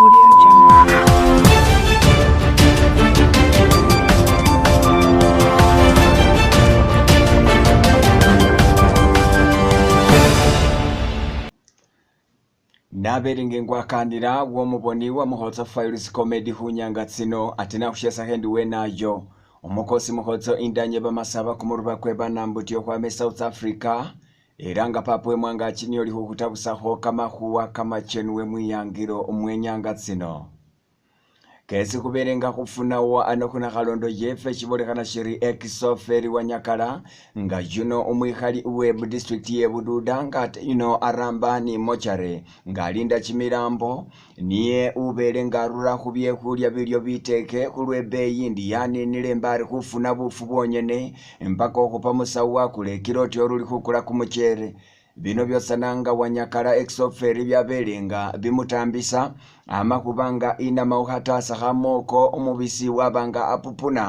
Naberinge ngwakanira w'omuboni wa Mukhotso Files comedy hunyanga tsino atina kushesa hendi wenayo omukosi Mukhotso indanye bamasaba kumuruba kweba nambutyo kwa South Africa eranga papwe mwanga chini oli hukutabusaho kama huwa Kamachenuwe mwiyangiro omwenyanga tsino kesi kuberenga kufuna wa anokuna kalondo yefe chibolekana shiri exoferi wa Nyakala nga yuno umwihali uwebu district ye Bududa ngate arambani mochare nga linda chimirambo niye uberenga rura kubye kulya bilyo biteke kulwebeyi ndi yani nilembari kufuna bufu bwonyene mpaka okupa musawa kule kiroti oruli kukula kumuchere bino byosananga wa Nyakala exoferi byaberenga bimutambisa amakubanga ina mauhatasa hamoko umubisi wabanga apupuna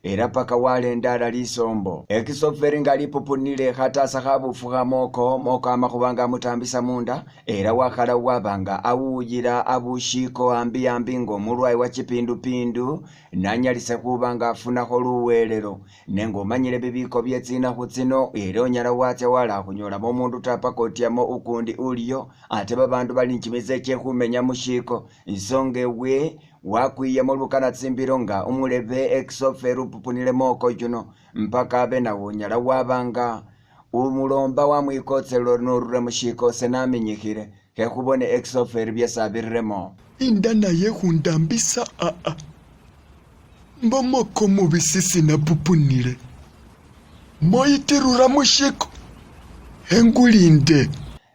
era paka wale ndala lisombo exoferi nga lipupunile hatasa habufu moko amakubanga mutambisa munda era wakala wabanga awujira abushiko ambi ngo mulwai wa chipindupindu nanyalise kubanga afunako luwelero nengo manyile bibiko byetsina kutsino era onyala watya wala kunyola momundu tapakotyamo ukundi uliyo ate babandu bali nchimize kyehumenya mushiko nsonge we wakwiya mulukana tsimbiro nga umulebe exoferi upupunile moko juno mpaka abe na unyala wabanga umulomba wa mwikotselo nurure mushiko senaminyikire hekubone exoferi byesabiriremo indana yehundambisa mbomoko mubisisi na pupunile moyitirura mushiko hengulinde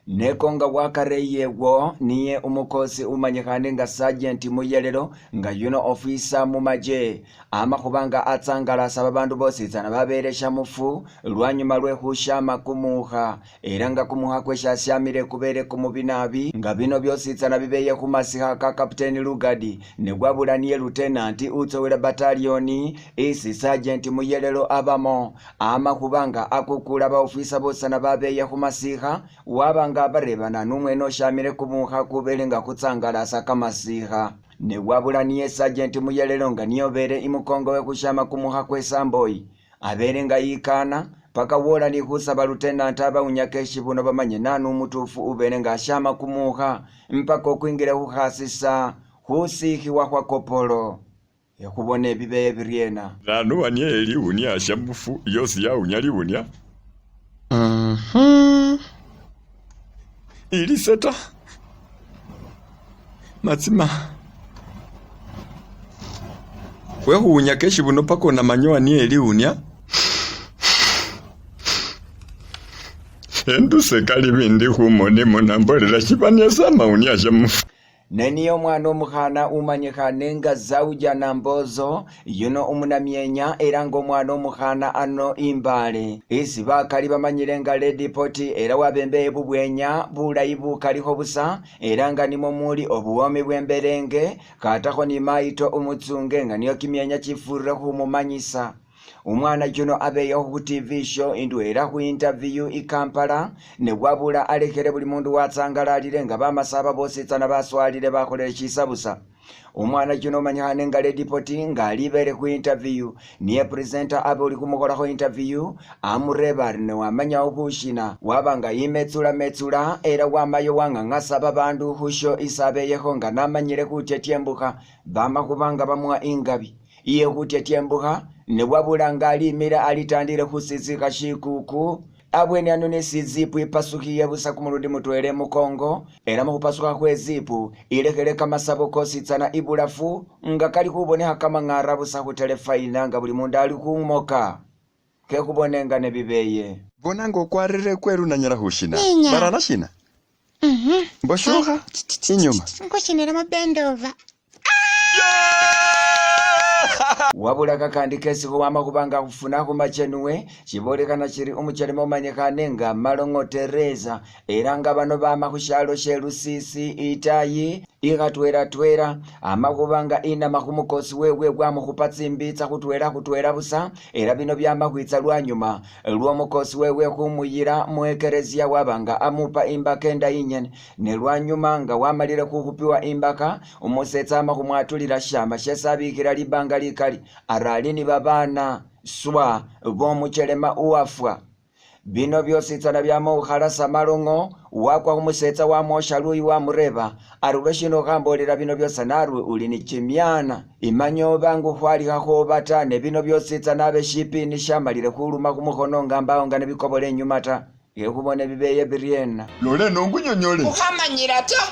nekonga wakareyewo niye umukosi umanyikane nga sergeant muyelero nga yuno ofisa mumaje amakubanga atsangalasa babandu bositsana baberesha mufu lwanyuma lwehushama kumuha era nga kumuha kweshashamire kubere kumubinabi nga bino byositsana bibeye kumasiha ka Kapteni Lugadi negwabulaniye lieutenant utsowela batalioni isi sergeant muyelero abamo amakubanga akukula ba ofisa bosana babeye kumasiha wabanga barebana numweno shamire kumuha kubelenga kutsangalasa kamasiha ne wabulaniye sergeant muyelero nga niyobere imukongo we kushama kumuha kwesamboyi aberenga yikana paka wola ni husaba lieutenant abawunyakeshi buno bamanye nanu umutufu uberenga ashama kumuha mpaka okwingira huhasisa husihiwa kwa kopolo yakubone bibeye biryena nanu wanye eliwunya ashamufu yosi ya unyaliwunya ili seta matsima wehuunya keshi buno pako na manyoa ni eliunya endu sekali bindi humone monambolera chibanya sama unya shamufu neniyo mwana omuhana umanyikane nga zauja na mbozo yuno umunamyenya era ngo mwana omuhana ano imbale isi bakali bamanyire nga lady poti era wabembeye bubwenya bulayi bukaliho busa era nga nimo muli obuwomi bwemberenge katako ni maito umutsunge nga niyo kimyenya chifurire humumanyisa umwana juno abeyeho ku TV show indwera ku interview ikampala ne wabula alekere buli mundu watsangalalire nga bamasaba bositsana baswalire bakolera chisabusa umwana juno manyane nga lady poti nga alibere ku interview niye presenter abe uli kumukola ku interview amurebari ne wamanya obushina wabanga metsula era wamayo wanga ngasaba bandu husho isabeyeho nga namanyire kutetyembuka bamakubanga bamwa ingabi iye kutetyembuka ne wabula nga alimira alitandire kusizika shikuku abweni anone sizipu ipasukiye busa kumuludi mutwele mukongo era mukupasuka kwezipu ilekele kama sabo kositsana ibulafu nga kali kuboneha kama ng'ara busa kutelefaina nga buli mundu ali kumoka kekubonenga ne bibeye bonanga okwarire kweru nanyara hushina barana shina mboshoha inyuma nkushinira mabendova wabula kakandi kesi kuwama kubanga kufuna Kamachenuwe chibolekana chiri umuchalema umanyekane nga Malongo Teresa era nga bano bama kushalo shelusisi itayi ikatwera amakubanga ina makumukosi wewe bwamu kupatsimbitsa kutwera busa era bino byama kwitsa lwanyuma lw'omukosi wewe kumuyira muekerezia wabanga amupa imbaka enda inyene ne lwanyuma nga wamalire kukupiwa imbaka umusetsa makumwatulira shamba shesabikira libanga likali aralini babana swa bomuchelema uwafwa bino byositsana byamo ukhalasa Malongo wakwa kumusetsa wamosha luyi wamureba arulweshino kambolera bino byosa narwe uli ni chimyana imanyo bangu khwalikakho batane bino byositsana abeshipini shamalire kuluma kumukhono ngambao nga nebikobole enyuma ta yekubone bibeye biriena lole nongunyonyole ukhamanyira ta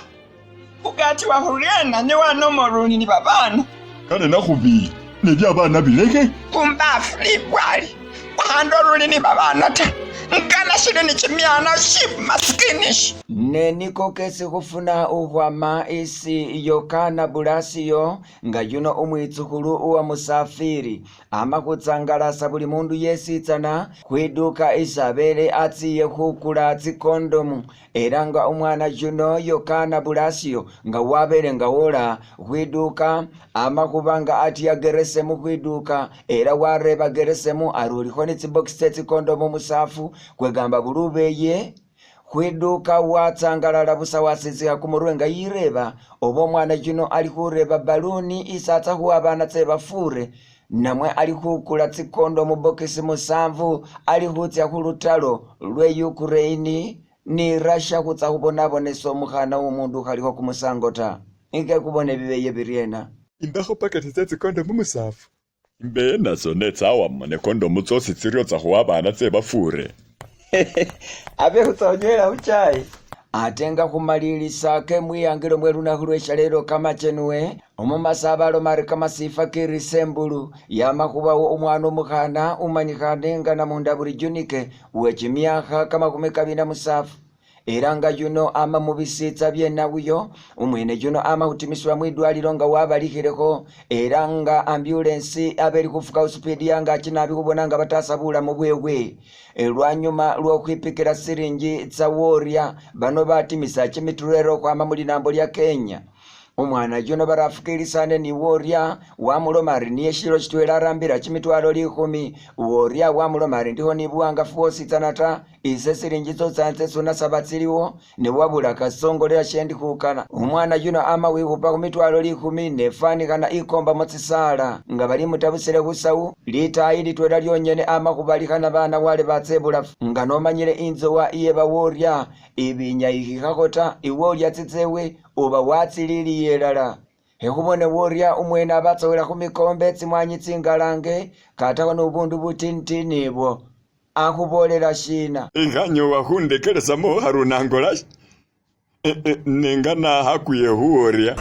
ugati wahuriena ni wanomoruni ni babana kale nakhubi nebya abana bileke kumbafu libwali wahandoruni ni babana ta nkana shiri ni chimyana ship maskinish neniko kesi kufuna uhwama isi yokana bulasiyo nga yuno umwitsukulu uwa musafiri ama kutsangalasa buli mundu yesitsana kwiduka isabele atsiye kukula tsikondomu era nga umwana yuno yokana bulasiyo nga wabele nga wola kwiduka ama kubanga ati yageresemu kwiduka era wareba geresemu aruliko ni tsibokisi tsikondomu musafu kwegamba bulubeye kwiduka watsangalala busa wasizika kumurwenga yireba obo mwana juno ali kureba baluni isatsa huwa abana tse bafure namwe ali kukula tsikondo mu bokisi musamvu ali hutsya kulutalo lwe Ukraine ni Russia kutsa kubonaboneso mukhana w'umundu khaliho kumusangota inke kubone bibeye biriena indakho paketi tse tsikondo mu musafu mbe nazo netsawa mane kondo mutsosi tsirio tsa huwa abana tse bafure abe kutsonywela uchayi atenga kumalilisa ke mwiyangilo mwelunaku lweshalero Kamachenuwe omumasaba alomari kamasifa kirisembulu yamakubawo umwana omukhana umanyikane nga namunda buli junike wechimyakha kamakumikabina musafu era nga yuno ama mubisitsa byenawuyo umwene yuno ama kutimiswa mwidwaliro nga wabalikhilekho era nga ambulance abeli kufuka uspeed yanga chinabi kubona nga batasabula mu bwewe elwanyuma lwokwipikira siringi tsa warrior bano batimisa chimitulero kwama muli nambo lya Kenya umwana yuno barafukilisane ni warrior wamulomari niye shilo chitwela arambira chimitwalo 10 warrior wamulomari ndiho ni buwangafu wositsanata ise siringi tsotsanse suna sabatsiliwo ne wabula kasongolera shendi kukana umwana yuno ama wikupa kumitwalo 10 nefanikana ikomba motsisala nga bali mutabusire kusawu litayi litwela lyonyene ama kubalikana bana wale batsebula nga nomanyire inzo wa iye ba warrior ibinya ikikakota iwarrior tsitsewe oba watsililiye lala hekubone warrior umwene abatsowela kumikombe tsimwanyi tsingalange katako nubundu butintinibwo akubolera shina inganyo wahundekelesa mo harunangola nenga na hakuye huoria